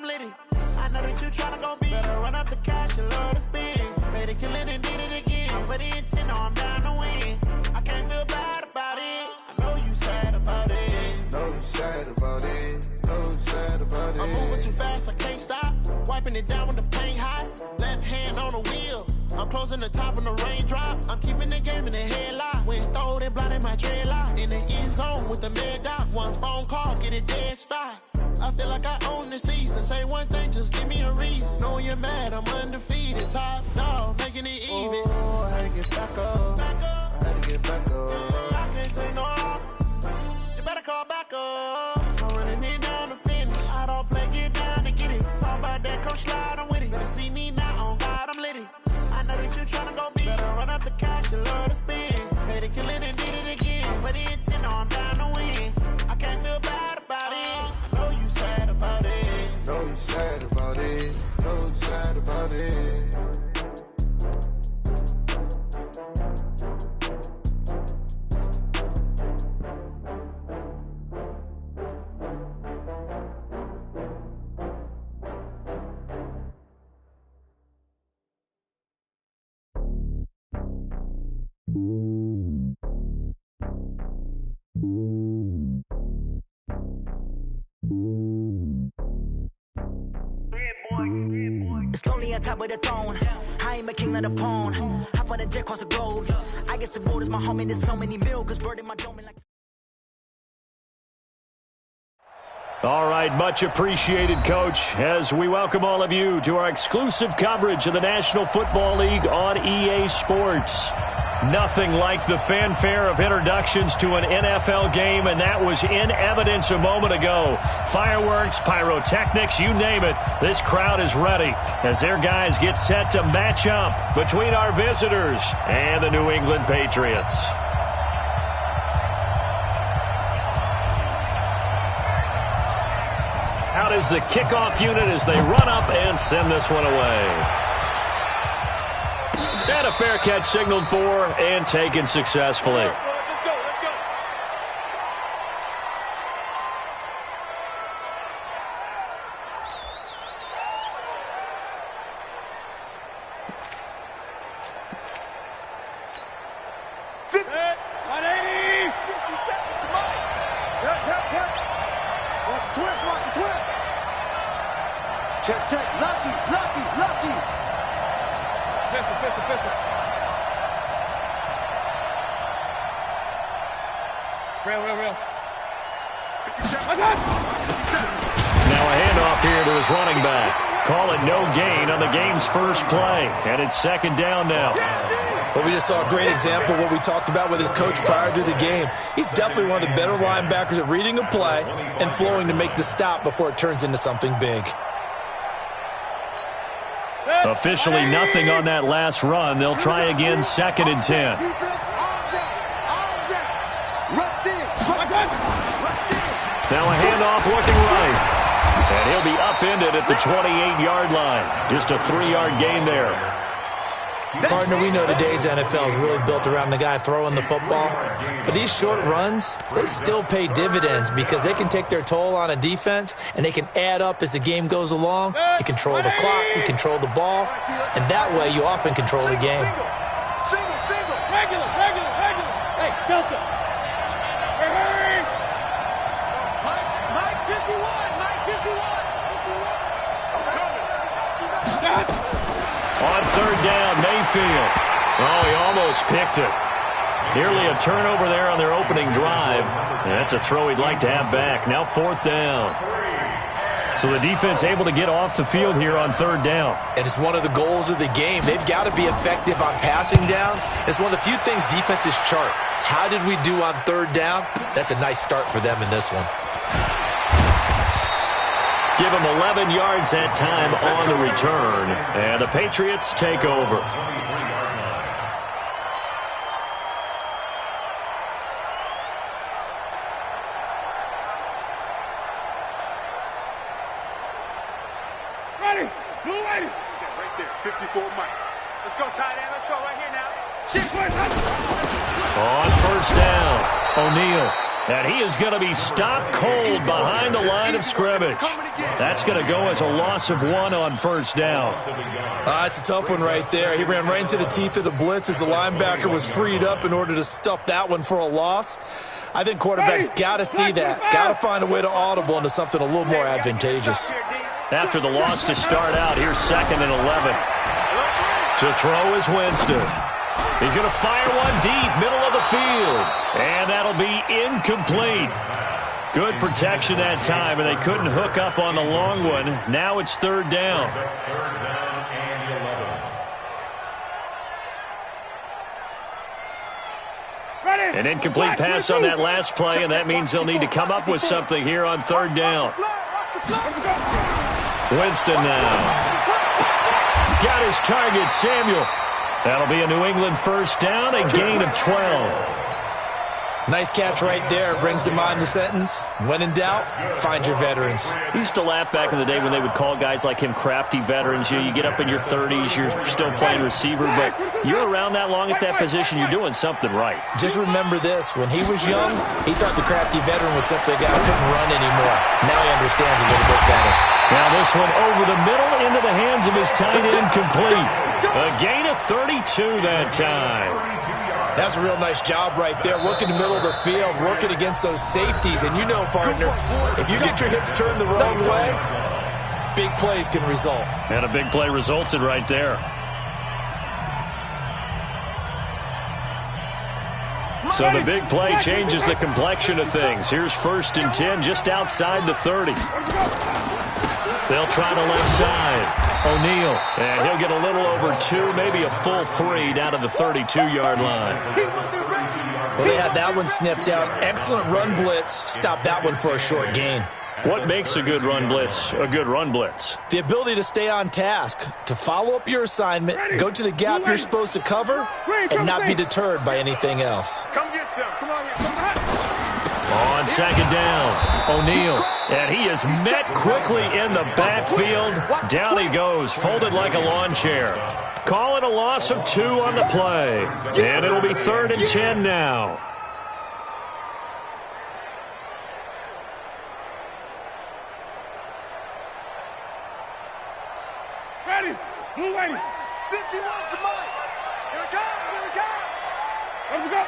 litty. I know that you tryna go big. Better run up the cash, you love to spend. Made a killing and did it again. But the intent, no, I'm down to win. I can't feel bad about it. I know you sad about it. Know you sad about it. Know you sad about it. I'm moving too fast, I can't stop. Wiping it down when the paint hot. Left hand on the wheel. I'm closing the top when the raindrop. I'm keeping the game in the headlock. When throwed and blinded my dreadlock. In the end zone with the mad dot. One phone call, get it dead stop. I feel like I own the season. Say one thing, just give me a reason. Knowing you're mad, I'm undefeated. Top dog, making it even. Oh, I had to get back up. Back up. I had to get back up. I can't take no loss. You better call back up. I'm running it down to finish. I don't play, get down to get it. Talk about that, come slide, I'm with it. Better see me now, on God, I'm litty. I know that you tryna go big. Better run up the cash, you love to spend. Made a killing and did it again. But the intent, no, I'm down to win. I can't feel bad about it. I know you sad about it. Know you sad about it. Know you sad about it. It's lonely on top of the throne. I ain't a king of the pawn. Hop on a jet across the globe. I guess the world is my home and there's so many milk. Bird in my dome like. All right, much appreciated, Coach, as we welcome all of you to our exclusive coverage of the National Football League on EA Sports. Nothing like the fanfare of introductions to an NFL game, and that was in evidence a moment ago. Fireworks, pyrotechnics, you name it. This crowd is ready as their guys get set to match up between our visitors and the New England Patriots. Out is the kickoff unit as they run up and send this one away. And a fair catch signaled for and taken successfully. Let's go, let's go. Set, 180. Come on. Yep. Watch the twist. Check. Lucky. Pistol. Real. Now a handoff here to his running back. Call it no gain on the game's first play. And it's second down now. Well, we just saw a great example of what we talked about with his coach prior to the game. He's definitely one of the better linebackers at reading a play and flowing to make the stop before it turns into something big. Officially nothing on that last run. They'll try again, 2nd and 10. Now a handoff looking right. And he'll be upended at the 28-yard line. Just a 3-yard gain there. Partner, we know today's NFL is really built around the guy throwing the football. But these short runs, they still pay dividends because they can take their toll on a defense and they can add up as the game goes along. You control the clock, you control the ball, and that way you often control the game. Single. Regular. Hey, Delta. Hurry. Mike 51. On third down, Mayfield. Oh, he almost picked it. Nearly a turnover there on their opening drive. And that's a throw he'd like to have back. Now 4th down. So the defense able to get off the field here on third down. And it's one of the goals of the game. They've got to be effective on passing downs. It's one of the few things defenses chart. How did we do on third down? That's a nice start for them in this one. Give him 11 yards that time on the return. And the Patriots take over. Ready. Blue lady. Right there. 54 Mike. Let's go, tight end. Let's go right here now. 6 On first down, O'Neal. And he is going to be stopped cold behind the line of scrimmage. That's going to go as a loss of 1 on first down. It's a tough one right there. He ran right into the teeth of the blitz as the linebacker was freed up in order to stuff that one for a loss. I think quarterbacks got to see that. Got to find a way to audible into something a little more advantageous. After the loss to start out, here's 2nd and 11. To throw is Winston. He's going to fire one deep, middle of the field. And that'll be incomplete. Good protection that time, and they couldn't hook up on the long one. Now it's 3rd down. An incomplete pass on that last play, and that means they'll need to come up with something here on 3rd down. Winston now. Got his target, Samuel. That'll be a New England first down, a gain of 12. Nice catch right there. Brings to mind the sentence, when in doubt, find your veterans. We used to laugh back in the day when they would call guys like him crafty veterans. You get up in your 30s, you're still playing receiver, but you're around that long at that position, you're doing something right. Just remember this. When he was young, he thought the crafty veteran was simply a guy who couldn't run anymore. Now he understands a little bit better. Now this one over the middle into the hands of his tight end, complete. A gain of 32 that time. That's a real nice job right there, working the middle of the field, working against those safeties. And you know, partner, if you get your hips turned the wrong way, big plays can result. And a big play resulted right there. So the big play changes the complexion of things. Here's 1st and 10 just outside the 30. They'll try the left side. O'Neal, and he'll get a little over 2, maybe a full 3 down to the 32-yard line. Well, they had that one sniffed out. Excellent run blitz. Stop that one for a short gain. What makes a good run blitz a good run blitz? The ability to stay on task, to follow up your assignment, go to the gap you're supposed to cover, and not be deterred by anything else. Come get some. Come on. On 2nd down, O'Neal, and he is met quickly in the backfield. Down he goes, folded like a lawn chair. Call it a loss of 2 on the play, and it'll be 3rd and 10 now. Ready. Blue lady. 51 for Mike. Here it comes. Let him go.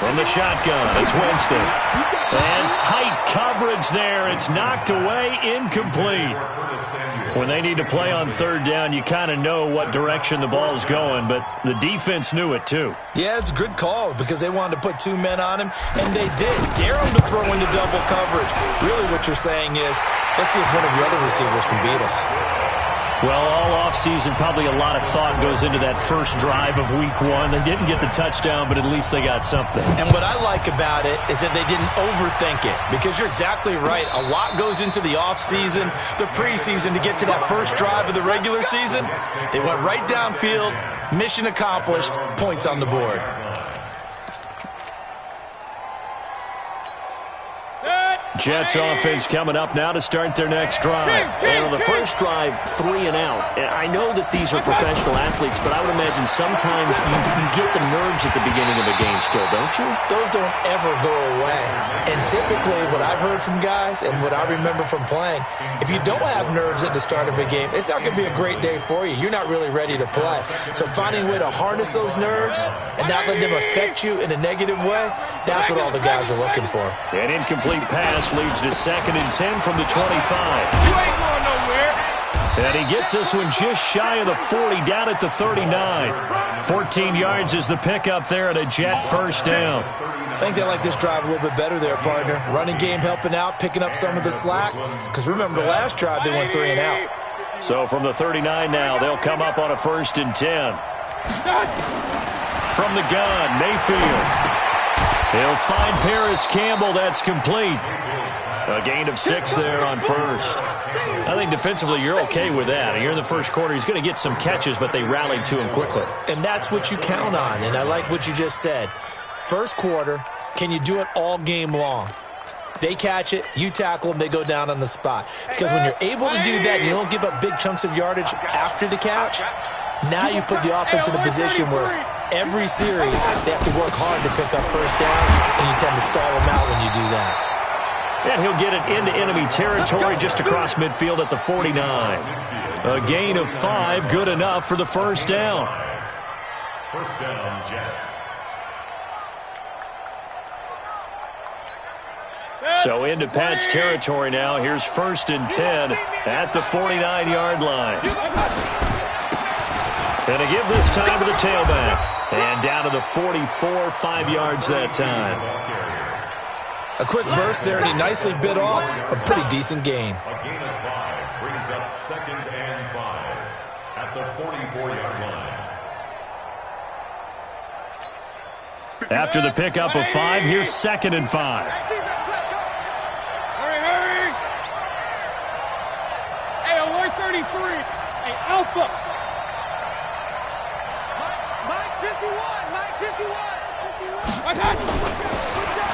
From the shotgun, it's Winston. And tight coverage there. It's knocked away, incomplete. When they need to play on 3rd down, you kind of know what direction the ball's going, but the defense knew it too. Yeah, it's a good call because they wanted to put 2 men on him, and they did. Dare him to throw into double coverage. Really what you're saying is, let's see if one of your other receivers can beat us. Well, all offseason, probably a lot of thought goes into that first drive of week 1. They didn't get the touchdown, but at least they got something. And what I like about it is that they didn't overthink it, because you're exactly right. A lot goes into the offseason, the preseason, to get to that first drive of the regular season. They went right downfield, mission accomplished, points on the board. Jets offense coming up now to start their next drive. And on the first drive, 3 and out. And I know that these are professional athletes, but I would imagine sometimes you get the nerves at the beginning of a game still, don't you? Those don't ever go away. And typically what I've heard from guys and what I remember from playing, if you don't have nerves at the start of a game, it's not going to be a great day for you. You're not really ready to play. So finding a way to harness those nerves and not let them affect you in a negative way, that's what all the guys are looking for. An incomplete pass leads to 2nd and 10 from the 25. You ain't going nowhere. And he gets this one just shy of the 40, down at the 39. 14 yards is the pickup there at a Jet first down. I think they like this drive a little bit better there, partner. Running game helping out, picking up some of the slack. Because remember, the last drive they went 3 and out. So from the 39 now, they'll come up on a 1st and 10. From the gun, Mayfield. He'll find Paris Campbell. That's complete. A gain of 6 there on 1st. I think defensively you're okay with that. You're in the first quarter. He's going to get some catches, but they rallied to him quickly. And that's what you count on, and I like what you just said. First quarter, can you do it all game long? They catch it, you tackle them, they go down on the spot. Because when you're able to do that, you don't give up big chunks of yardage after the catch, now you put the offense in a position where every series, they have to work hard to pick up first downs, and you tend to stall them out when you do that. And he'll get it into enemy territory just across midfield at the 49. A gain of 5, good enough for the first down. First down, Jets. So into Pat's territory now. Here's 1st and 10 at the 49-yard line. And a give this time to the tailback. And down to the 44, 5 yards that time. A quick burst there, and he nicely bit off a pretty decent gain. A gain of 5 brings up 2nd and 5 at the 44-yard line. After the pickup of 5, here's 2nd and 5. Hurry! Hey, alert 33. Hey, Alpha. Mike 51.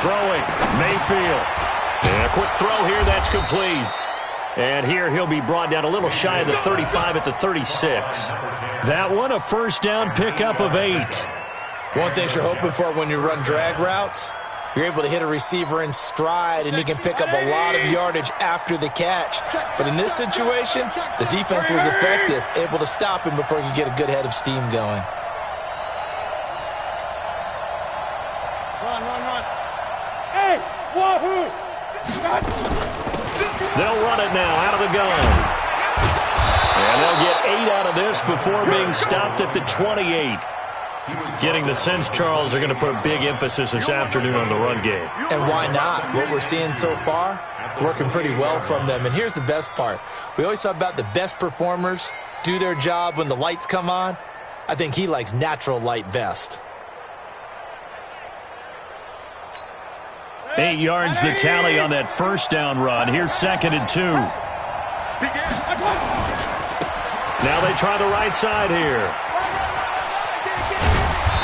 Throwing, Mayfield. And a quick throw here, that's complete. And here he'll be brought down a little shy of the 35 at the 36. That one, a first down pickup of 8. One thing you're hoping for when you run drag routes, you're able to hit a receiver in stride, and he can pick up a lot of yardage after the catch. But in this situation, the defense was effective, able to stop him before he could get a good head of steam going. Run. Hey, wahoo! They'll run it now out of the gun. And they'll get 8 out of this before being stopped at the 28. Getting the sense, Charles, they're going to put big emphasis this afternoon on the run game. And why not? What we're seeing so far, it's working pretty well from them. And here's the best part. We always talk about the best performers do their job when the lights come on. I think he likes natural light best. 8 yards the tally on that first down run. Here's 2nd and 2. Now they try the right side here.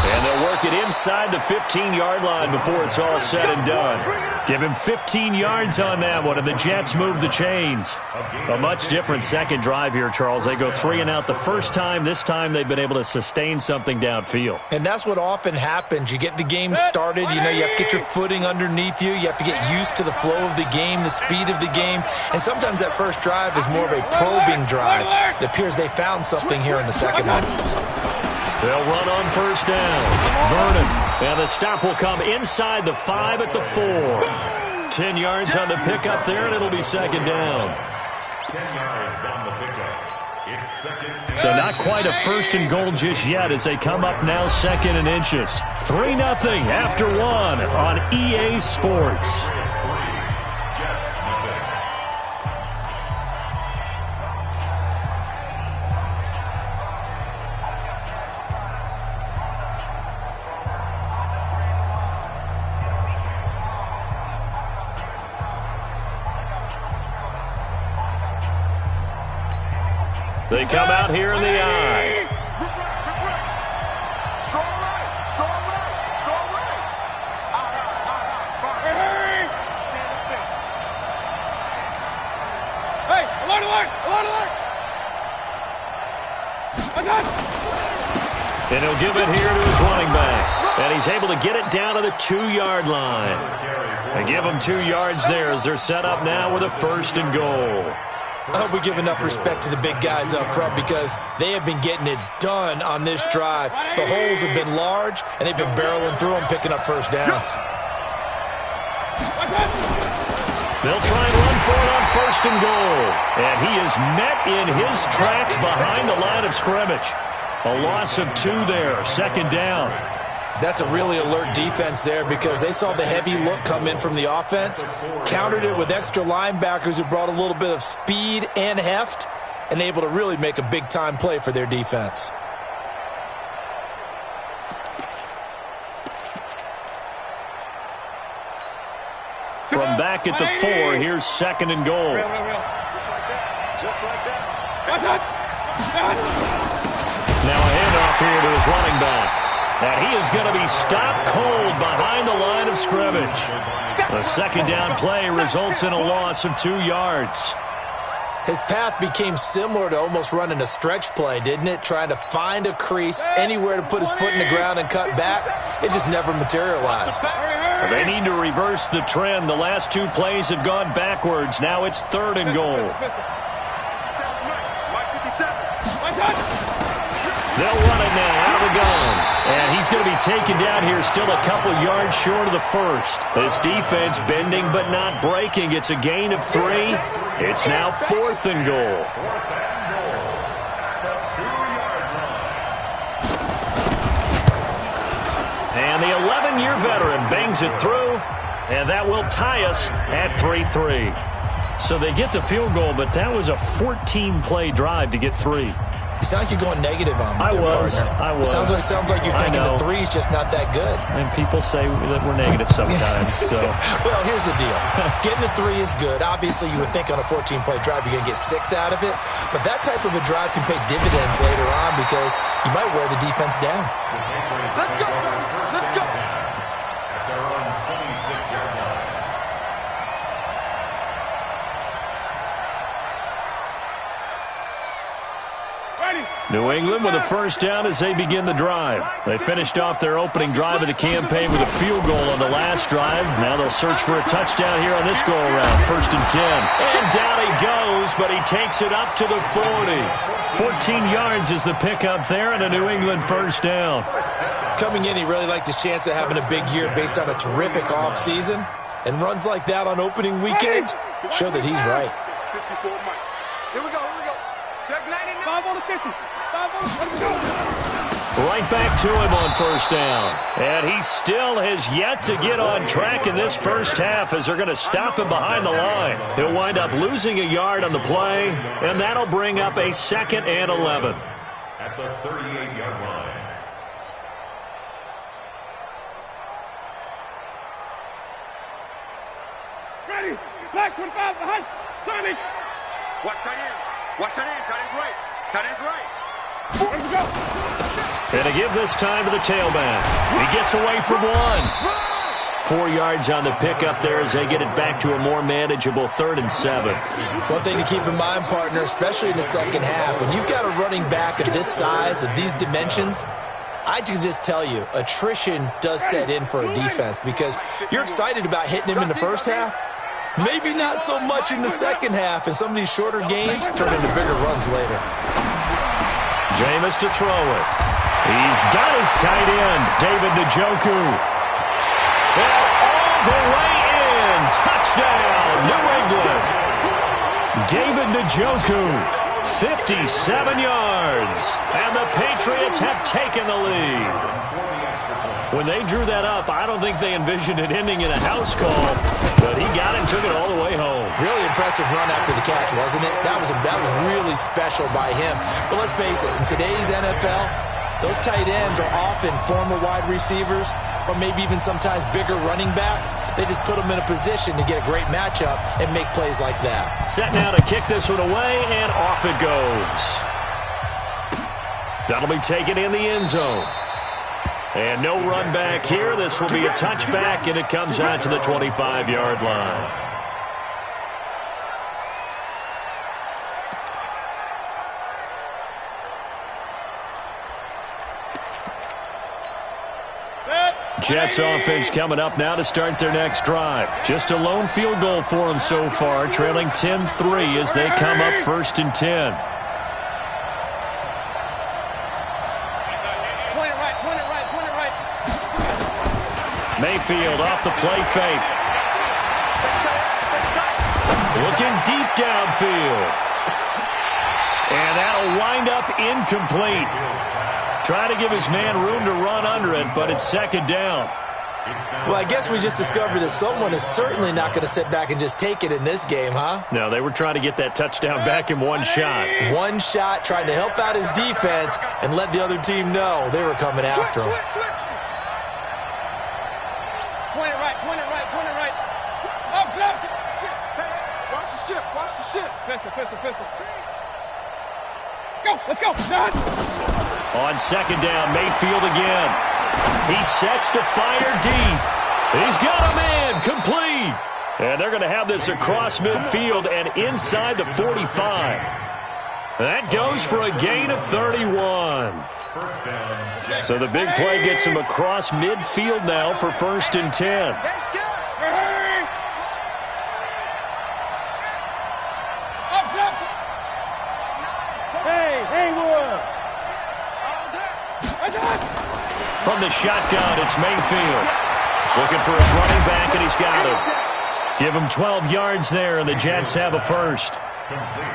And they'll work it inside the 15-yard line before it's all said and done. Give him 15 yards on that one, and the Jets move the chains. A much different second drive here, Charles. They go 3 and out the first time. This time they've been able to sustain something downfield. And that's what often happens. You get the game started. You know, you have to get your footing underneath you. You have to get used to the flow of the game, the speed of the game. And sometimes that first drive is more of a probing drive. It appears they found something here in the second one. They'll run on first down. Vernon. And the stop will come inside the 5 at the 4. 10 yards on the pickup there, and it'll be 2nd down. 10 yards on the pickup. It's 2nd. So not quite a 1st and goal just yet as they come up now 2nd and inches. 3-0 after 1 on EA Sports. They come out here in the eye. Strong right. Hey, alert! And he'll give it here to his running back. And he's able to get it down to the 2-yard line. And give them 2 yards there as they're set up now with a 1st and goal. I hope we give enough respect to the big guys up front because they have been getting it done on this drive. The holes have been large, and they've been barreling through them, picking up first downs. They'll try and run for it on 1st and goal. And he is met in his tracks behind the line of scrimmage. A loss of 2 there, 2nd down. That's a really alert defense there because they saw the heavy look come in from the offense, countered it with extra linebackers who brought a little bit of speed and heft, and able to really make a big-time play for their defense. From back at the 4, here's 2nd and goal. Just like that. Now a handoff here to his running back. And he is going to be stopped cold behind the line of scrimmage. The 2nd down play results in a loss of 2 yards. His path became similar to almost running a stretch play, didn't it? Trying to find a crease, anywhere to put his foot in the ground and cut back. It just never materialized. They need to reverse the trend. The last two plays have gone backwards. Now it's 3rd and goal. They'll run it now out of the gun. And he's going to be taken down here, still a couple yards short of the first. This defense bending but not breaking. It's a gain of 3. It's now 4th and goal. And the 11-year veteran bangs it through, and that will tie us at 3-3. So they get the field goal, but that was a 14-play drive to get 3. You sound like you're going negative on me. I was. Sounds like you're thinking the 3's just not that good. And people say that we're negative sometimes. So, well, here's the deal. Getting the 3 is good. Obviously, you would think on a 14-play drive you're going to get 6 out of it. But that type of a drive can pay dividends later on because you might wear the defense down. Let's go. Let's go. At their own 26-yard line. New England with a first down as they begin the drive. They finished off their opening drive of the campaign with a field goal on the last drive. Now they'll search for a touchdown here on this go-around. 1st and 10. And down he goes, but he takes it up to the 40. 14 yards is the pickup there and a New England first down. Coming in, he really liked his chance of having a big year based on a terrific offseason. And runs like that on opening weekend show that he's right. 54 Mike. Here we go. Check 99. 5 on the 50. 5 on the 50. Right back to him on first down. And he still has yet to get on track in this first half as they're going to stop him behind the line. He'll wind up losing a yard on the play, and that'll bring up a 2nd and 11. At the 38-yard line. Ready. Black 25 behind. 30. Watch tight end. Watch tight end. Tight end's right. Tight end's right. Let's go. And to give this time to the tailback. He gets away from 1. 4 yards on the pickup there as they get it back to a more manageable 3rd and 7. One thing to keep in mind, partner, especially in the second half, when you've got a running back of this size, of these dimensions, I can just tell you, attrition does set in for a defense because you're excited about hitting him in the first half. Maybe not so much in the second half, and some of these shorter gains turn into bigger runs later. Jameis to throw it. He's got his tight end, David Njoku. And all the way in. Touchdown, New England. David Njoku, 57 yards. And the Patriots have taken the lead. When they drew that up, I don't think they envisioned it ending in a house call, but he got it and took it all the way home. Really impressive run after the catch, wasn't it? That was really special by him. But let's face it, in today's NFL, those tight ends are often former wide receivers or maybe even sometimes bigger running backs. They just put them in a position to get a great matchup and make plays like that. Set now to kick this one away, and off it goes. That'll be taken in the end zone. And no run back here. This will be a touchback, and it comes out to the 25-yard line. Jets offense coming up now to start their next drive. Just a lone field goal for them so far, trailing 10-3 as they come up 1st and 10. Mayfield off the play fake. Looking deep downfield. And that'll wind up incomplete. Try to give his man room to run under it, but it's 2nd down. Well, I guess we just discovered that someone is certainly not going to sit back and just take it in this game, huh? No, they were trying to get that touchdown back in one shot. One shot, trying to help out his defense and let the other team know they were coming after him. Point it right. Up. Watch the ship. Pistol. Let's go. On 2nd down, Mayfield again. He sets to fire deep. He's got a man complete. And they're going to have this across midfield and inside the 45. That goes for a gain of 31. So the big play gets him across midfield now for 1st and 10. From the shotgun, it's Mayfield. Looking for his running back, and he's got him. Give him 12 yards there, and the Jets have a first.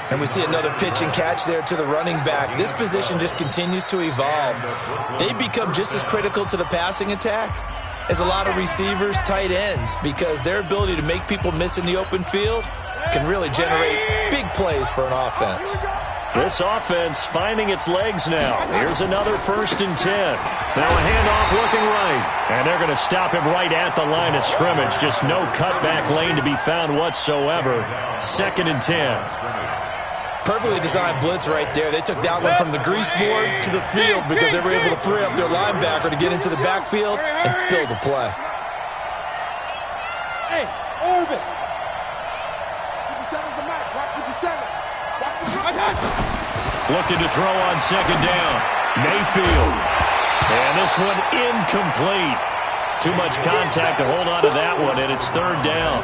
And we see another pitch and catch there to the running back. This position just continues to evolve. They become just as critical to the passing attack as a lot of receivers, tight ends, because their ability to make people miss in the open field can really generate big plays for an offense. This offense finding its legs now. Here's another 1st and 10. Now a handoff looking right. And they're going to stop him right at the line of scrimmage. Just no cutback lane to be found whatsoever. 2nd and 10. Perfectly designed blitz right there. They took that one from the grease board to the field because they were able to free up their linebacker to get into the backfield and spill the play. Hey, orbit. 57's the mark. Watch 57. Looking to throw on 2nd down. Mayfield. And this one incomplete. Too much contact to hold on to that one, and it's 3rd down.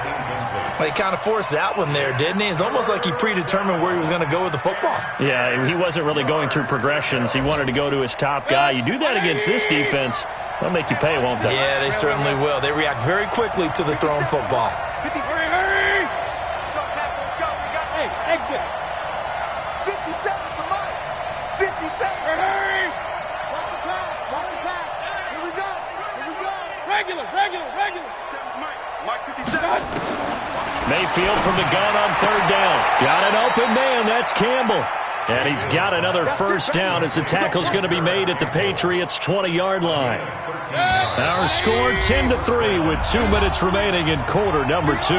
Well, he kind of forced that one there, didn't he? It's almost like he predetermined where he was going to go with the football. Yeah, he wasn't really going through progressions. He wanted to go to his top guy. You do that against this defense, they'll make you pay, won't they? Yeah, they certainly will. They react very quickly to the thrown football. Hurry! Hey, exit. 57 for Mike. 57. Hurry! Watch the pass. Here we go. Regular. Mike 57. Mayfield from the gun on 3rd down. Got an open man. That's Campbell. And he's got another 1st down as the tackle's going to be made at the Patriots' 20-yard line. Our score 10-3 with 2 minutes remaining in quarter number 2.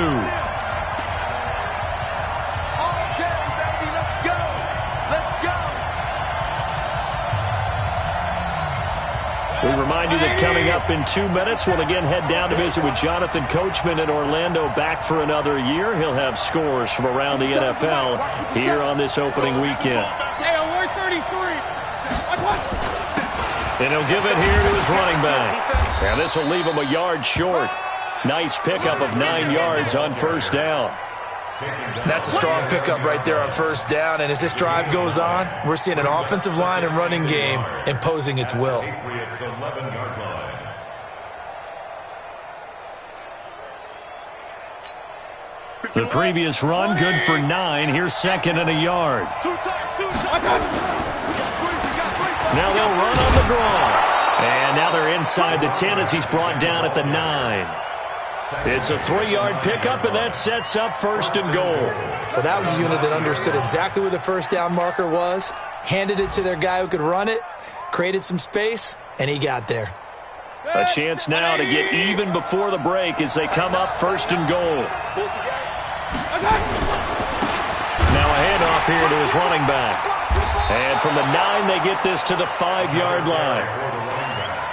We remind you that coming up in 2 minutes, we'll again head down to visit with Jonathan Coachman in Orlando, back for another year. He'll have scores from around the NFL here on this opening weekend. Hey, on 133. And he'll give it here to his running back. And this will leave him a yard short. Nice pickup of 9 yards on 1st down. That's a strong pickup right there on 1st down, and as this drive goes on, we're seeing an offensive line and running game imposing its will. The previous run, good for 9. Here's 2nd and a yard. Now they'll run on the draw. And now they're inside the 10 as he's brought down at the 9. It's a 3-yard pickup, and that sets up 1st and goal. Well, that was a unit that understood exactly where the 1st down marker was, handed it to their guy who could run it, created some space, and he got there. A chance now to get even before the break as they come up 1st and goal. Now a handoff here to his running back. And from the 9, they get this to the 5-yard line.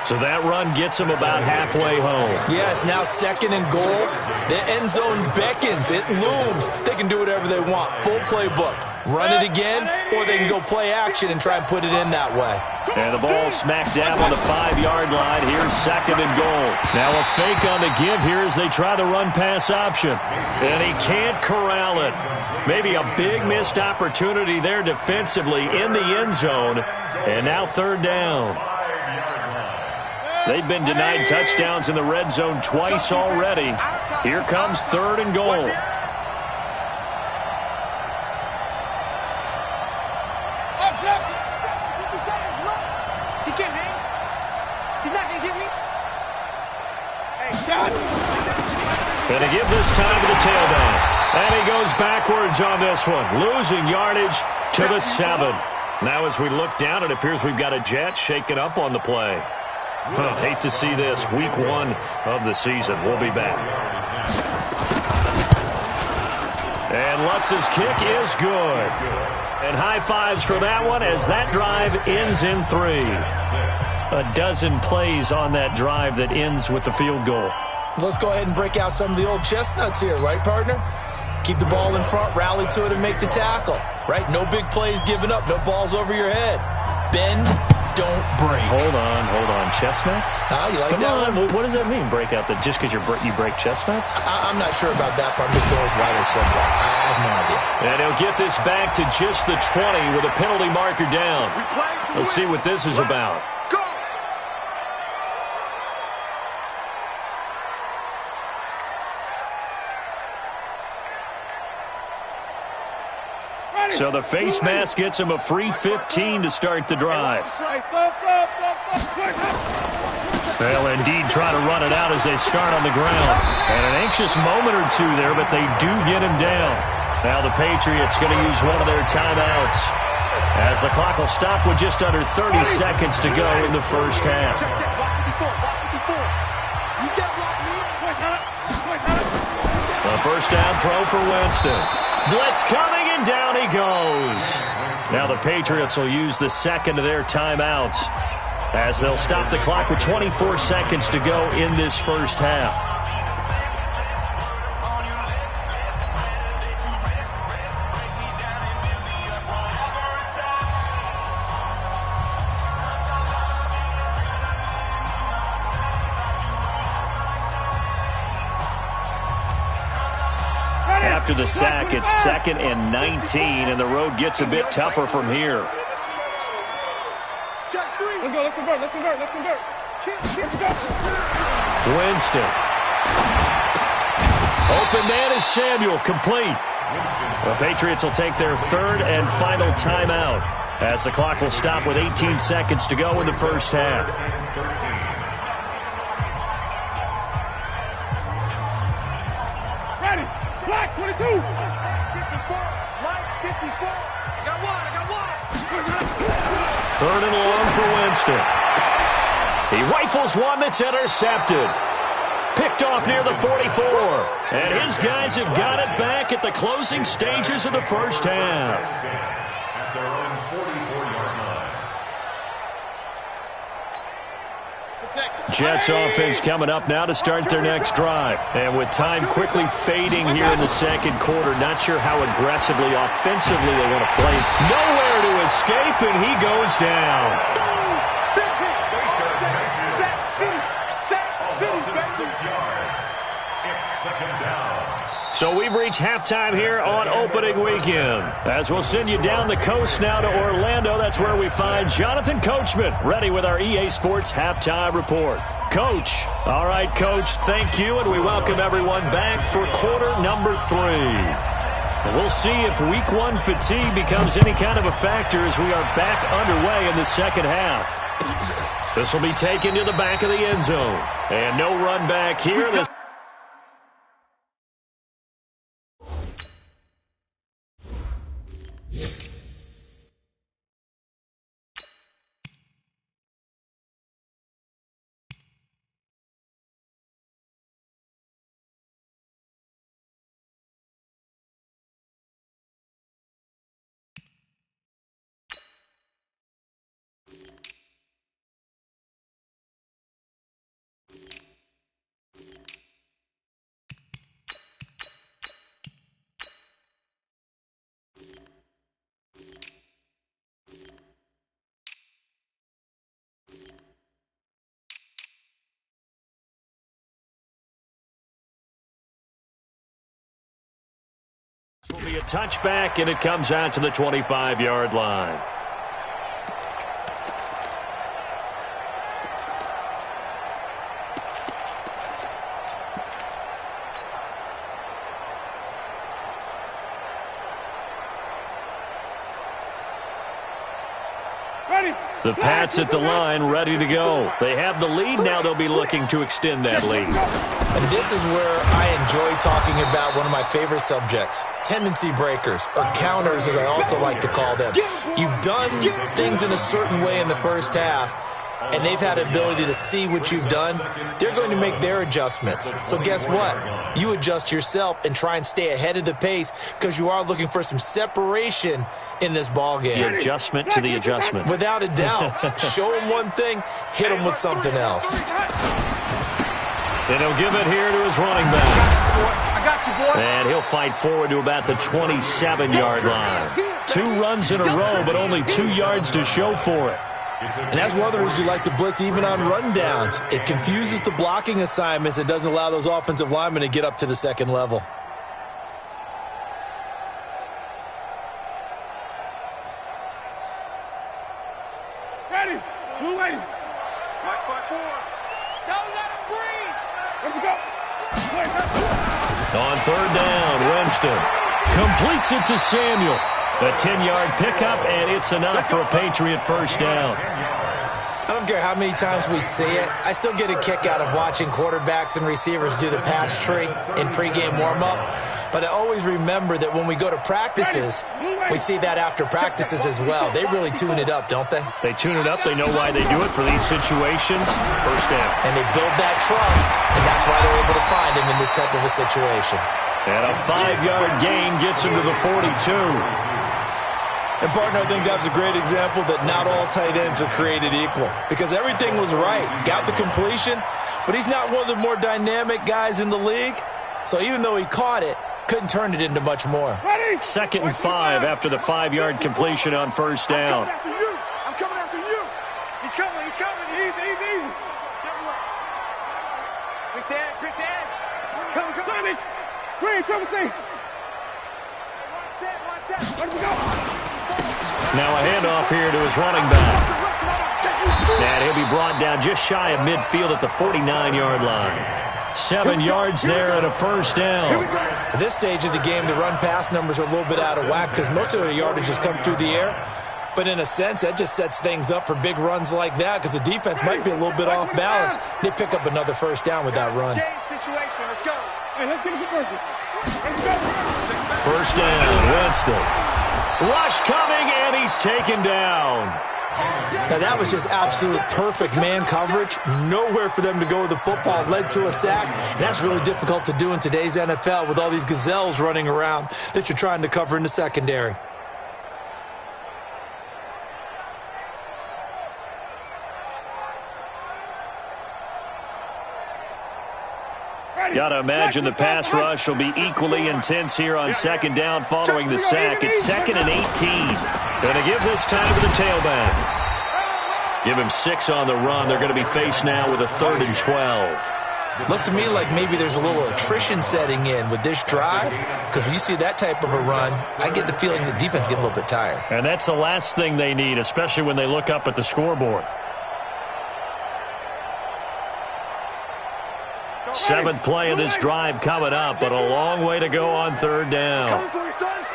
So that run gets them about halfway home. Yes, now 2nd and goal. The end zone beckons. It looms. They can do whatever they want. Full playbook. Run it again, or they can go play action and try and put it in that way. And the ball smacked down on the 5-yard line. Here's 2nd and goal. Now a fake on the give here as they try the run-pass option. And he can't corral it. Maybe a big missed opportunity there defensively in the end zone. And now 3rd down. They've been denied touchdowns in the red zone twice already. Here comes 3rd and goal. He can't hang. He's not going to get me. Hey, John. And they give this time to the tailback. And he goes backwards on this one, losing yardage to the 7. Now as we look down, it appears we've got a Jet shaken up on the play. Hate to see this. Week 1 of the season. We'll be back. And Lutz's kick is good. And high fives for that one as that drive ends in 3. A dozen plays on that drive that ends with the field goal. Let's go ahead and break out some of the old chestnuts here, right, partner? Keep the ball in front, rally to it, and make the tackle, right? No big plays given up, no balls over your head. Bend, don't break. Hold on. Chestnuts? You like Come that on. one? What does that mean, break out? Just because you break chestnuts? I'm not sure about that, but I'm just going with why they said that. I have no idea. And he'll get this back to just the 20 with a penalty marker down. Let's see what this is about. So the face mask gets him a free 15 to start the drive. They'll indeed try to run it out as they start on the ground. And an anxious moment or two there, but they do get him down. Now the Patriots going to use one of their timeouts as the clock will stop with just under 30 seconds to go in the first half. The first down throw for Winston. Blitz coming, and down he goes. Now the Patriots will use the second of their timeouts as they'll stop the clock with 24 seconds to go in this first half. After the sack, it's 2nd and 19, and the road gets a bit tougher from here. Let's go, let's convert. Winston. Open man is Samuel, complete. The Patriots will take their third and final timeout as the clock will stop with 18 seconds to go in the first half. Ready, flag 22. 54, flag 54. I got one. Third and long for Winston. He rifles one that's intercepted. Picked off near the 44. And his guys have got it back at the closing stages of the first half. At their own 44-yard line. Jets offense coming up now to start their next drive. And with time quickly fading here in the second quarter, not sure how aggressively, offensively they want to play. Nowhere to escape, and he goes down. 6 yards. It's second down. So we've reached halftime here on opening weekend. As we'll send you down the coast now to Orlando, that's where we find Jonathan Coachman ready with our EA Sports halftime report. Coach. All right, Coach, thank you, and we welcome everyone back for quarter number 3. We'll see if week 1 fatigue becomes any kind of a factor as we are back underway in the second half. This will be taken to the back of the end zone. And no run back here. This will be a touchback, and it comes out to the 25-yard line. The Pats at the line, ready to go. They have the lead. Now they'll be looking to extend that lead. And this is where I enjoy talking about one of my favorite subjects, tendency breakers, or counters as I also like to call them. You've done things in a certain way in the first half, and they've had the ability to see what you've done. They're going to make their adjustments. So guess what? You adjust yourself and try and stay ahead of the pace because you are looking for some separation in this ball game. The adjustment to the adjustment. Without a doubt. Show them one thing, hit them with something else. And he'll give it here to his running back. I got you, boy. And he'll fight forward to about the 27-yard line. 2 runs in a row, but only 2 yards to show for it. And that's one of the reasons you like to blitz even on rundowns. It confuses the blocking assignments. It doesn't allow those offensive linemen to get up to the second level. Ready. Blue lady. Watch my 4. Don't let him breathe. Let me go. On 3rd down, Winston completes it to Samuel. A 10-yard pickup, and it's enough for a Patriot first down. I don't care how many times we see it. I still get a kick out of watching quarterbacks and receivers do the pass tree in pregame warm-up. But I always remember that when we go to practices, we see that after practices as well. They really tune it up, don't they? They tune it up. They know why they do it for these situations. First down. And they build that trust, and that's why they're able to find him in this type of a situation. And a 5-yard gain gets him to the 42. And, partner, I think that's a great example that not all tight ends are created equal because everything was right. Got the completion, but he's not one of the more dynamic guys in the league. So even though he caught it, couldn't turn it into much more. 2nd and 5 after the 5-yard completion on first down. I'm coming after you. I'm coming after you. He's coming. He's coming. Easy. Quick the edge. Come. Green, come and see. One set. Let me go. Now a handoff here to his running back. And he'll be brought down just shy of midfield at the 49-yard line. 7 yards there and a first down. At this stage of the game, the run-pass numbers are a little bit out of whack because most of the yardage has come through the air. But in a sense, that just sets things up for big runs like that because the defense might be a little bit off balance. They pick up another first down with that run. Let's go. Hey, let's get it First down, Winston. Rush coming, and he's taken down. Now, that was just absolute perfect man coverage. Nowhere for them to go with the football. Led to a sack. And that's really difficult to do in today's NFL with all these gazelles running around that you're trying to cover in the secondary. Got to imagine the pass rush will be equally intense here on 2nd down following the sack. It's 2nd and 18. Going to give this time to the tailback. Give him 6 on the run. They're going to be faced now with a 3rd and 12. Looks to me like maybe there's a little attrition setting in with this drive because when you see that type of a run, I get the feeling the defense getting a little bit tired. And that's the last thing they need, especially when they look up at the scoreboard. 7th play of this drive coming up, but a long way to go on 3rd down. I'm coming for you, son.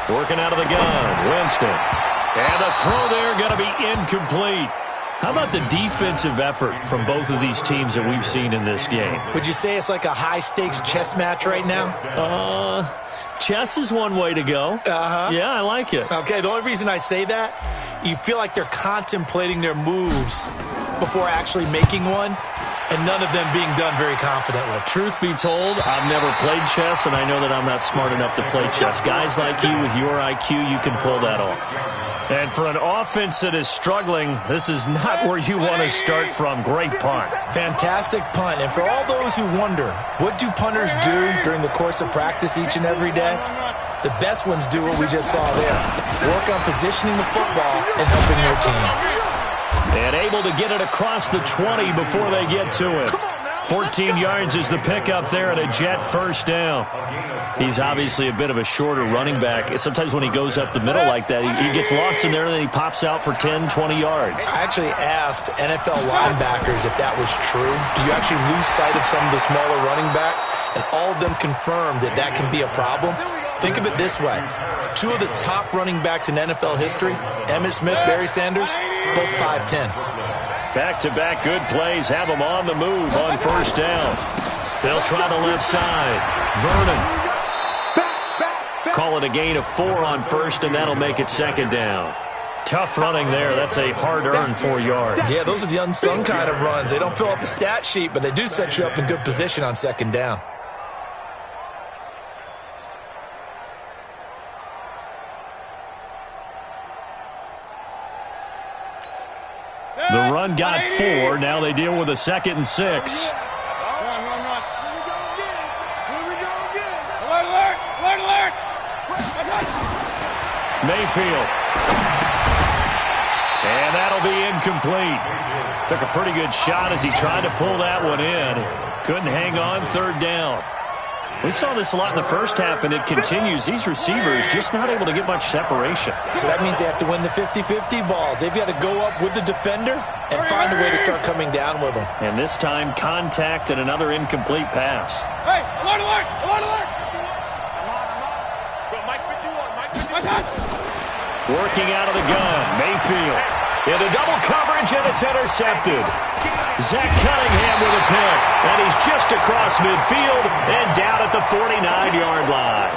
Working out of the gun, Winston. And the throw there going to be incomplete. How about the defensive effort from both of these teams that we've seen in this game? Would you say it's like a high-stakes chess match right now? Chess is one way to go. Yeah, I like it. Okay, the only reason I say that, you feel like they're contemplating their moves before actually making one, and none of them being done very confidently. Truth be told, I've never played chess, and I know that I'm not smart enough to play chess. Guys like you with your IQ, you can pull that off. And for an offense that is struggling, this is not where you want to start from. Great punt. Fantastic punt. And for all those who wonder, what do punters do during the course of practice each and every day? The best ones do what we just saw there. Work on positioning the football and helping their team. And able to get it across the 20 before they get to it. 14 yards is the pickup there and a Jet first down. He's obviously a bit of a shorter running back. Sometimes when he goes up the middle like that, he gets lost in there and then he pops out for 10, 20 yards. I actually asked NFL linebackers if that was true. Do you actually lose sight of some of the smaller running backs? And all of them confirmed that that can be a problem. Think of it this way. 2 of the top running backs in NFL history, Emmitt Smith, Barry Sanders, both 5'10". Back-to-back good plays have them on the move on first down. They'll try the left side. Vernon. Call it a gain of 4 on first, and that'll make it 2nd down. Tough running there. That's a hard-earned 4 yards. Yeah, those are the unsung kind of runs. They don't fill up the stat sheet, but they do set you up in good position on 2nd down. The run got 4. Now they deal with a 2nd and 6. Run. Here we go again. Alert. Mayfield. And that'll be incomplete. Took a pretty good shot as he tried to pull that one in. Couldn't hang on, 3rd down. We saw this a lot in the first half, and it continues. These receivers just not able to get much separation. So that means they have to win the 50-50 balls. They've got to go up with the defender and find a way to start coming down with them. And this time, contact and another incomplete pass. Hey, alert. Working out of the gun, Mayfield. Into double coverage, and it's intercepted. Zach Cunningham with a pick, and he's just across midfield and down at the 49-yard line.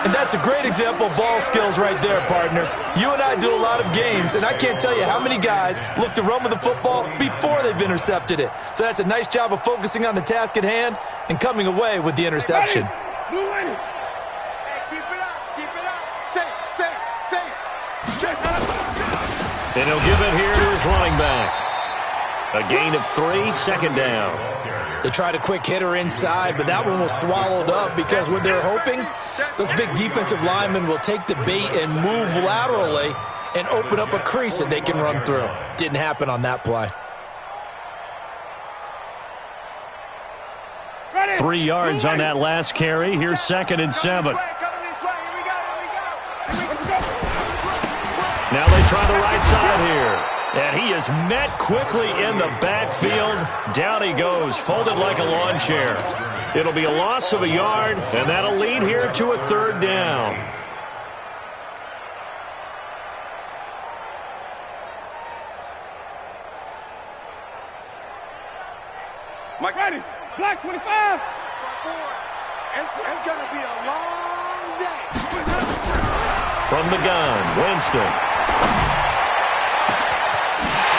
And that's a great example of ball skills right there, partner. You and I do a lot of games, and I can't tell you how many guys look to run with the football before they've intercepted it. So that's a nice job of focusing on the task at hand and coming away with the interception. Blue in it. Hey, keep it up. Safe. And he'll give it here to his running back. A gain of 3, 2nd down. They tried a quick hitter inside, but that one was swallowed up because what they're hoping, those big defensive linemen will take the bait and move laterally and open up a crease that they can run through. Didn't happen on that play. 3 yards on that last carry. Here's 2nd and 7. Now they try the right side here. And he is met quickly in the backfield. Down he goes, folded like a lawn chair. It'll be a loss of a yard, and that'll lead here to a 3rd down. Mike, ready. Black 25. It's going to be a long day. From the gun, Winston.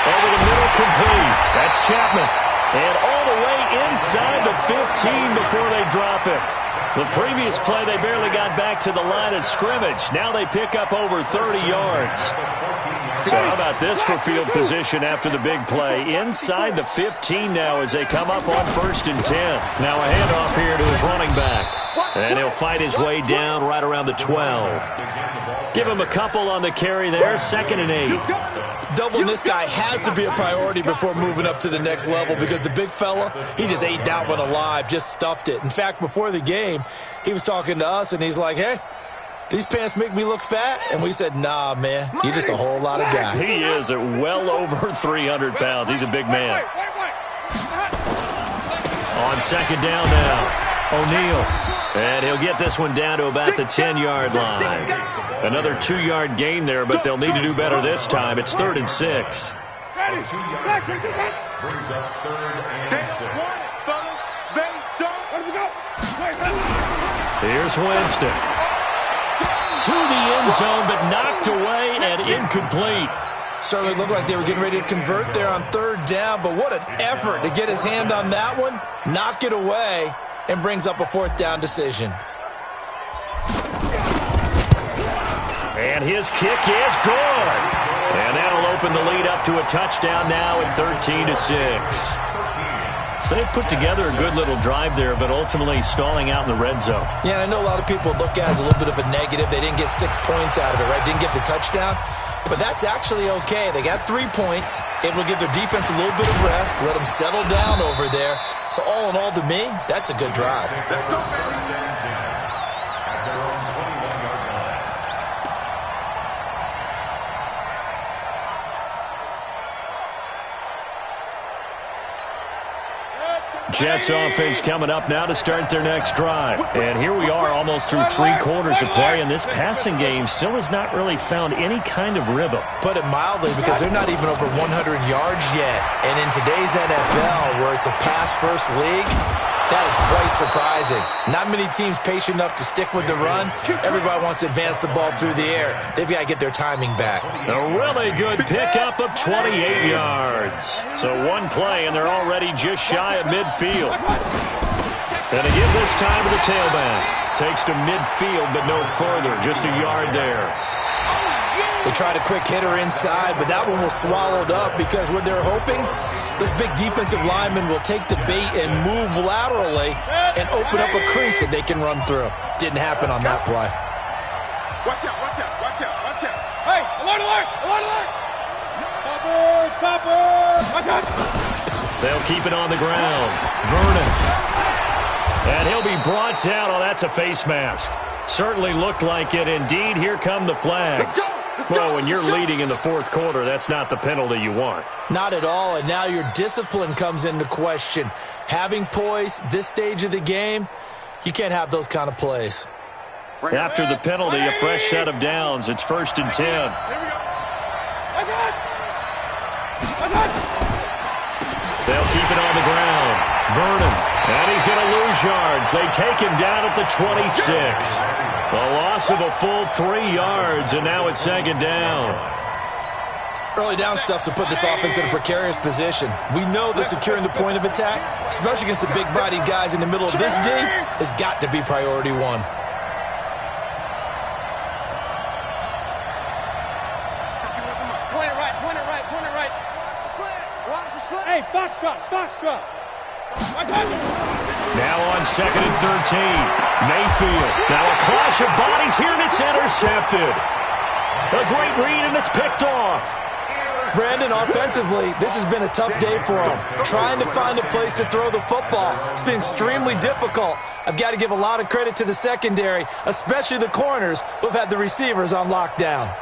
Over the middle, complete. That's Chapman. And all the way inside the 15 before they drop it. The previous play, they barely got back to the line of scrimmage. Now they pick up over 30 yards. So how about this for field position after the big play? Inside the 15 now as they come up on 1st and 10. Now a handoff here to his running back. And he'll fight his way down right around the 12. Give him a couple on the carry there. 2nd and 8. Doubling this guy has to be a priority before moving up to the next level because the big fella, he just ate that one alive, just stuffed it. In fact, before the game, he was talking to us, and he's like, hey, these pants make me look fat? And we said, nah, man, you're just a whole lot of guy. He is at well over 300 pounds. He's a big man. On 2nd down now, O'Neal. And he'll get this one down to about the 10-yard line. Another 2-yard gain there, but they'll need to do better this time. It's 3rd and 6. Ready. Brings up 3rd and 6. They don't. Let me go. Here's Winston. To the end zone, but knocked away and incomplete. Certainly looked like they were getting ready to convert there on 3rd down, but what an effort to get his hand on that one, knock it away, and brings up a 4th down decision. And his kick is good. And that'll open the lead up to a touchdown now at 13-6. So they put together a good little drive there, but ultimately stalling out in the red zone. Yeah, and I know a lot of people look at it as a little bit of a negative. They didn't get 6 points out of it, right? Didn't get the touchdown. But that's actually okay. They got 3 points. It will give their defense a little bit of rest, let them settle down over there. So all in all, to me, that's a good drive. Jets offense coming up now to start their next drive. And here we are almost through 3 quarters of play, and this passing game still has not really found any kind of rhythm. Put it mildly, because they're not even over 100 yards yet. And in today's NFL, where it's a pass-first league, that is quite surprising. Not many teams patient enough to stick with the run. Everybody wants to advance the ball through the air. They've got to get their timing back. A really good pickup of 28 yards. So one play, and they're already just shy of midfield. And again this time to the tailback. Takes to midfield, but no further. Just a yard there. They tried a quick hitter inside, but that one was swallowed up because what they're hoping, this big defensive lineman will take the bait and move laterally and open up a crease that they can run through. Didn't happen on that play. Watch out, watch out, watch out, watch out. Hey, alert, alert, alert, alert. Topper, watch out. They'll keep it on the ground. Vernon. And he'll be brought down. Oh, that's a face mask. Certainly looked like it. Indeed, here come the flags. Well, when you're leading in the fourth quarter, that's not the penalty you want. Not at all, and now your discipline comes into question. Having poise this stage of the game, you can't have those kind of plays. After the penalty, a fresh set of downs. It's 1st and 10. Here we go. Watch out. Watch out. They'll keep it on the ground. Vernon. And he's going to lose yards. They take him down at the 26. A loss of a full 3 yards, and now it's 2nd down. Early down stuff to put this offense in a precarious position. We know that securing the point of attack, especially against the big-bodied guys in the middle of this D, has got to be priority one. Point it right, point it right, point it right. Watch the slant. Hey, box drop, box drop. Watch out. Now on 2nd and 13. Mayfield. Now a clash of bodies here, and it's intercepted. A great read, and it's picked off. Brandon, offensively, this has been a tough day for him. Trying to find a place to throw the football. It's been extremely difficult. I've got to give a lot of credit to the secondary, especially the corners who have had the receivers on lockdown.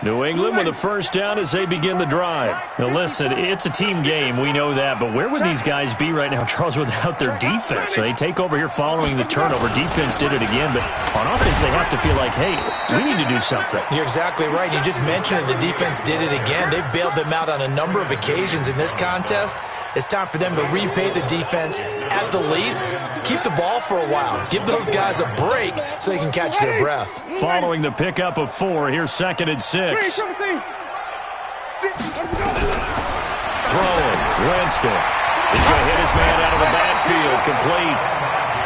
New England with a first down as they begin the drive. Now listen, it's a team game, we know that, but where would these guys be right now, Charles, without their defense? So they take over here following the turnover. Defense did it again, but on offense they have to feel like, hey, we need to do something. You're exactly right. You just mentioned it. The defense did it again. They bailed them out on a number of occasions in this contest. It's time for them to repay the defense at the least. Keep the ball for a while. Give those guys a break so they can catch their breath. Following the pickup of 4, here's 2nd and 6. Throwing, Winston. He's going to hit his man out of the backfield, complete.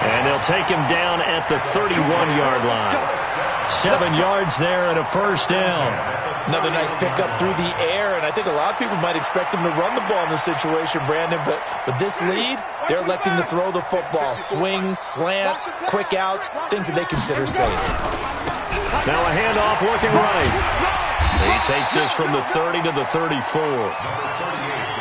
And they'll take him down at the 31-yard line. 7 yards there and a first down. Another nice pickup through the air, and I think a lot of people might expect them to run the ball in this situation, Brandon, but with this lead, they're electing to throw the football. Swings, slants, quick outs, things that they consider safe. Now a handoff looking right. He takes this from the 30 to the 34.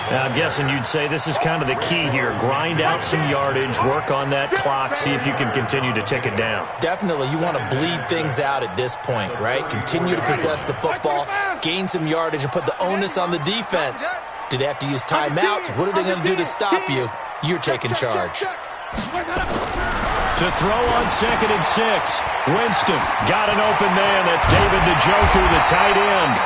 Now, I'm guessing you'd say this is kind of the key here. Grind out some yardage, work on that clock, see if you can continue to tick it down. Definitely. You want to bleed things out at this point, right? Continue to possess the football, gain some yardage, and put the onus on the defense. Do they have to use timeouts? What are they going to do to stop you? You're taking charge. To throw on 2nd and 6. Winston got an open man. That's David Njoku, the tight end.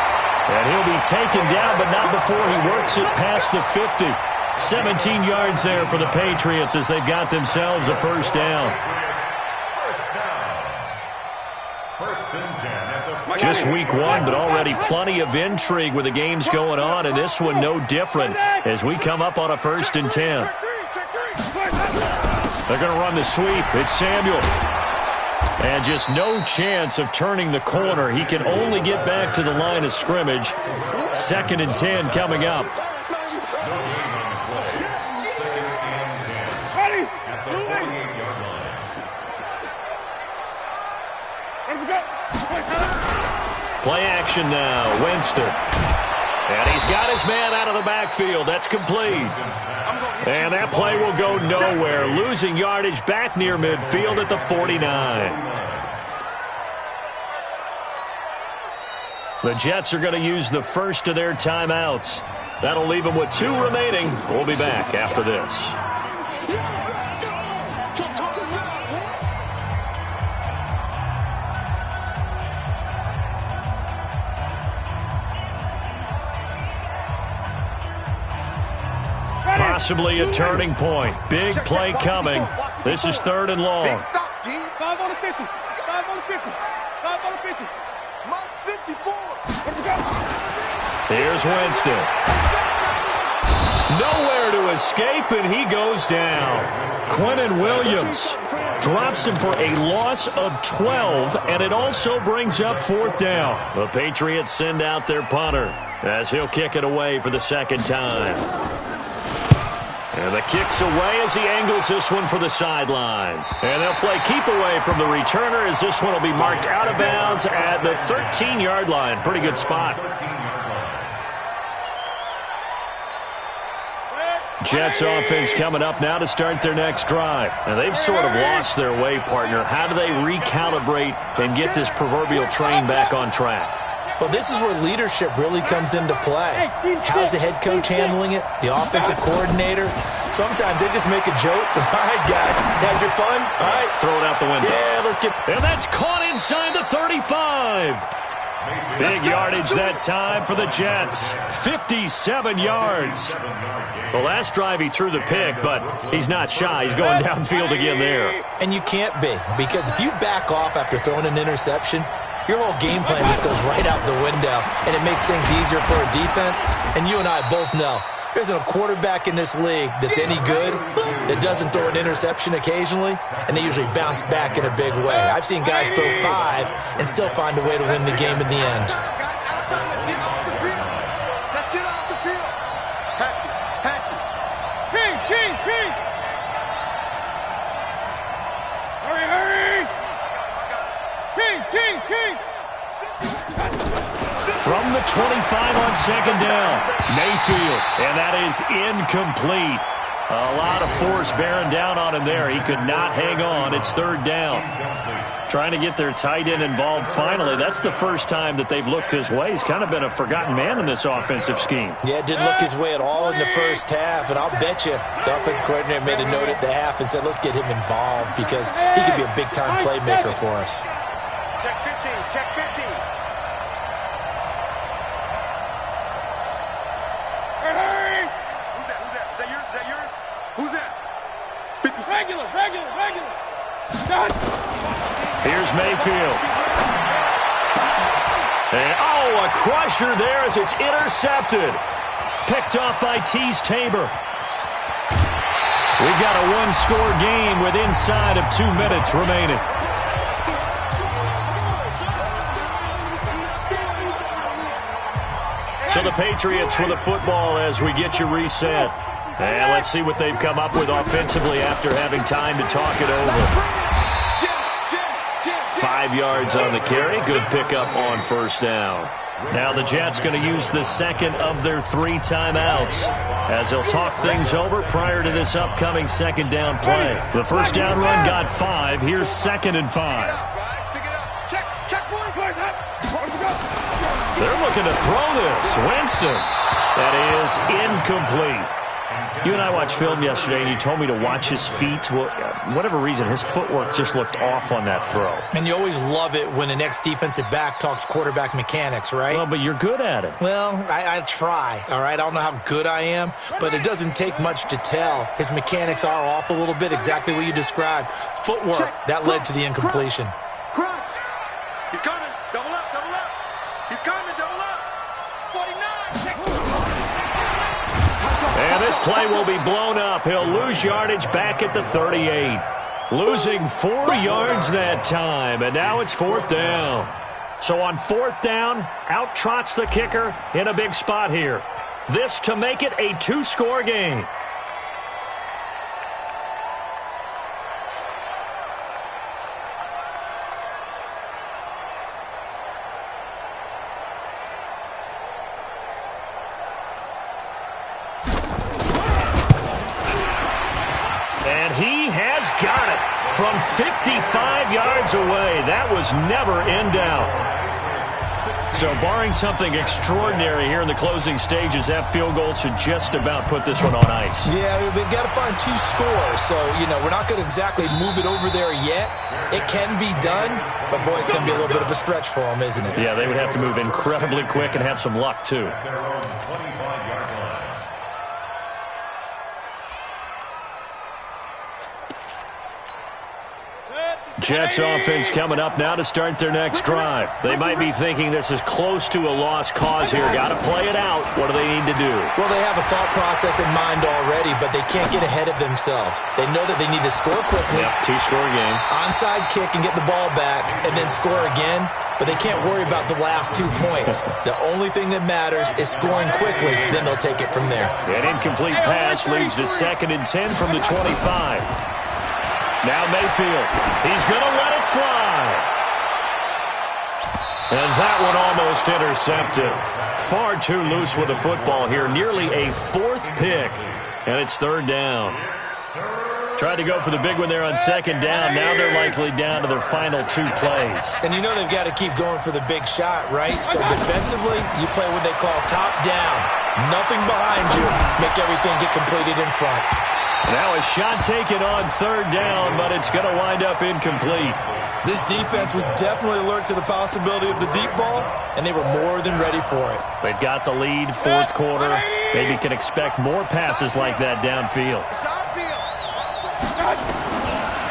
And he'll be taken down, but not before he works it past the 50. 17 yards there for the Patriots as they've got themselves a first down. Just week 1, but already plenty of intrigue with the games going on, and this one no different as we come up on a 1st and 10. They're going to run the sweep. It's Samuel. And just no chance of turning the corner. He can only get back to the line of scrimmage. 2nd and 10 coming up. Play action now. Winston. And he's got his man out of the backfield. That's complete. And that play will go nowhere. Losing yardage back near midfield at the 49. The Jets are going to use the first of their timeouts. That'll leave them with 2 remaining. We'll be back after this. Possibly a turning point. Big play coming. This is 3rd and long. 5 on the 50. 5 on the 50. 5 on the 50. Mark 54. Here's Winston. Nowhere to escape, and he goes down. Quentin Williams drops him for a loss of 12, and it also brings up 4th down. The Patriots send out their punter as he'll kick it away for the second time. And the kick's away as he angles this one for the sideline. And they'll play keep away from the returner as this one will be marked out of bounds at the 13-yard line. Pretty good spot. Jets offense coming up now to start their next drive. Now, they've sort of lost their way, partner. How do they recalibrate and get this proverbial train back on track? Well, this is where leadership really comes into play. How's the head coach handling it? The offensive coordinator? Sometimes they just make a joke. All right, guys, had your fun? All right. Throw it out the window. Yeah, let's get... And that's caught inside the 35. Big yardage that time for the Jets. 57 yards. The last drive he threw the pick, but he's not shy. He's going downfield again there. And you can't be, because if you back off after throwing an interception, your whole game plan just goes right out the window, and it makes things easier for a defense. And you and I both know there isn't a quarterback in this league that's any good that doesn't throw an interception occasionally, and they usually bounce back in a big way. I've seen guys throw 5 and still find a way to win the game in the end. Let's get off the field. Patch it. King. Hurry. King. From the 25 on second down, Mayfield, and that is incomplete. A lot of force bearing down on him there. He could not hang on. It's 3rd down. Trying to get their tight end involved finally. That's the first time that they've looked his way. He's kind of been a forgotten man in this offensive scheme. Yeah, it didn't look his way at all in the first half, and I'll bet you the offensive coordinator made a note at the half and said, let's get him involved because he could be a big-time playmaker for us. Check 15. Hurry. Who's that? Is that yours? Who's that? 50. Regular. Done. Here's Mayfield. And, a crusher there as it's intercepted. Picked off by Tease Tabor. We've got a 1-score game with inside of 2 minutes remaining. So the Patriots with the football as we get you reset. And let's see what they've come up with offensively after having time to talk it over. 5 yards on the carry. Good pickup on 1st down. Now the Jets going to use the second of their 3 timeouts as they'll talk things over prior to this upcoming 2nd down play. The 1st down run got 5. Here's 2nd and 5. They're looking to throw this. Winston. That is incomplete. You and I watched film yesterday, and you told me to watch his feet. Well, for whatever reason, his footwork just looked off on that throw. And you always love it when an ex-defensive back talks quarterback mechanics, right? Well, but you're good at it. Well, I try, all right? I don't know how good I am, but it doesn't take much to tell. His mechanics are off a little bit, exactly what you described. Footwork, that led to the incompletion. Crunch. He's coming. Double up. He's coming. Double up. 49. And this play will be blown up. He'll lose yardage back at the 38. Losing 4 yards that time, and now it's 4th down. So on 4th down, out trots the kicker in a big spot here. This to make it a 2-score game. And he has got it from 55 yards away. That was never in doubt. So barring something extraordinary here in the closing stages, that field goal should just about put this one on ice. Yeah, we've got to find 2 scores. So, we're not going to exactly move it over there yet. It can be done, but, boy, it's going to be a little bit of a stretch for them, isn't it? Yeah, they would have to move incredibly quick and have some luck, too. Jets offense coming up now to start their next drive. They might be thinking this is close to a lost cause here. Got to play it out. What do they need to do? Well, they have a thought process in mind already, but they can't get ahead of themselves. They know that they need to score quickly. Yep, two-score game. Onside kick and get the ball back and then score again, but they can't worry about the last 2 points. The only thing that matters is scoring quickly, then they'll take it from there. An incomplete pass leads to 2nd and 10 from the 25. Now Mayfield. He's going to let it fly. And that one almost intercepted. Far too loose with the football here. Nearly a 4th pick. And it's 3rd down. Tried to go for the big one there on 2nd down. Now they're likely down to their final 2 plays. And you know they've got to keep going for the big shot, right? So defensively, you play what they call top down. Nothing behind you. Make everything get completed in front. Now a shot taken on 3rd down, but it's going to wind up incomplete. This defense was definitely alert to the possibility of the deep ball, and they were more than ready for it. They've got the lead, 4th quarter. Maybe can expect more passes like that downfield.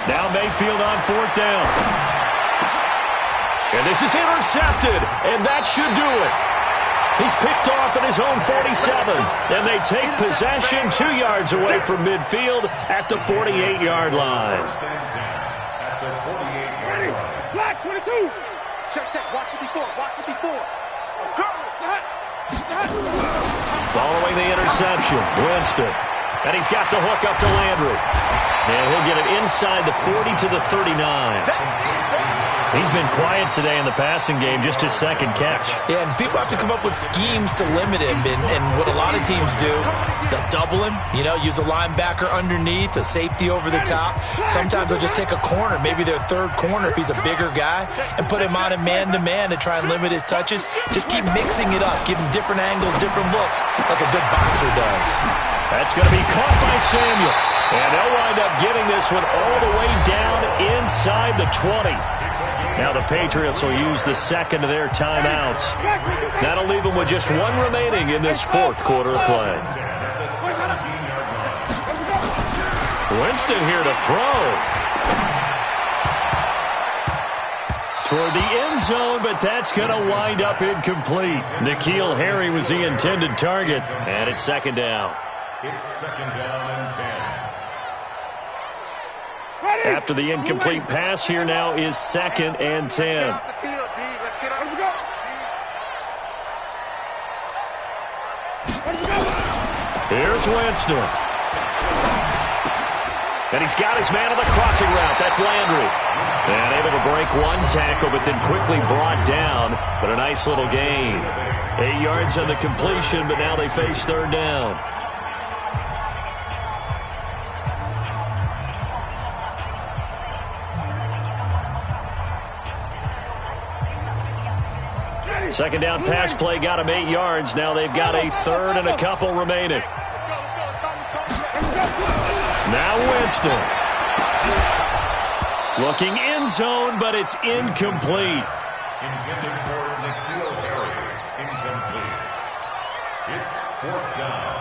Now Mayfield on 4th down. And this is intercepted, and that should do it. He's picked off at his own 47, and they take possession 2 yards away from midfield at the 48-yard line. Black 22. Check. Watch 54. Following the interception, Winston. And he's got the hook up to Landry. And he'll get it inside the 40 to the 39. He's been quiet today in the passing game, just his 2nd catch. Yeah, and people have to come up with schemes to limit him. And what a lot of teams do, they'll double him, use a linebacker underneath, a safety over the top. Sometimes they'll just take a corner, maybe their 3rd corner if he's a bigger guy, and put him on a man-to-man to try and limit his touches. Just keep mixing it up, give him different angles, different looks, like a good boxer does. That's going to be caught by Samuel. And they'll wind up getting this one all the way down inside the 20. Now the Patriots will use the 2nd of their timeouts. That'll leave them with just 1 remaining in this 4th quarter of play. Winston here to throw. Toward the end zone, but that's going to wind up incomplete. N'Keal Harry was the intended target, and it's 2nd down. It's 2nd down and 10. After the incomplete pass, here now is 2nd and 10. Here's Winston. And he's got his man on the crossing route. That's Landry. And able to break 1 tackle, but then quickly brought down. But a nice little gain. 8 yards on the completion, but now they face 3rd down. Second down pass play got him 8 yards. Now they've got a 3rd and a couple remaining. Now Winston. Looking end zone, but it's incomplete. Intended for N'Keal Harry. Incomplete. It's 4th down.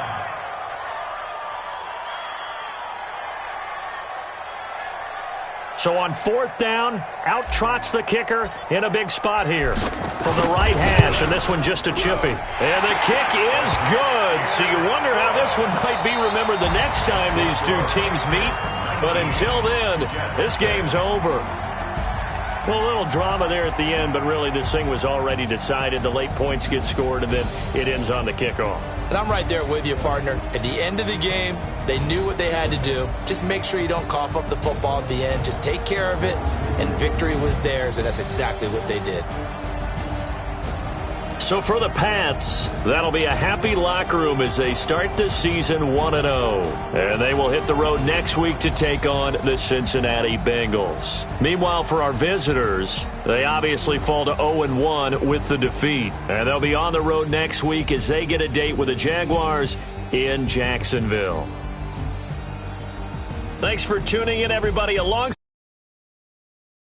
So on 4th down, out trots the kicker in a big spot here from the right hash, and this one just a chippy. And the kick is good. So you wonder how this one might be remembered the next time these 2 teams meet. But until then, this game's over. Well, a little drama there at the end, but really this thing was already decided. The late points get scored, and then it ends on the kickoff. And I'm right there with you, partner. At the end of the game, they knew what they had to do. Just make sure you don't cough up the football at the end. Just take care of it, and victory was theirs, and that's exactly what they did. So for the Pats, that'll be a happy locker room as they start the season 1-0. And they will hit the road next week to take on the Cincinnati Bengals. Meanwhile, for our visitors, they obviously fall to 0-1 with the defeat. And they'll be on the road next week as they get a date with the Jaguars in Jacksonville. Thanks for tuning in, everybody. Along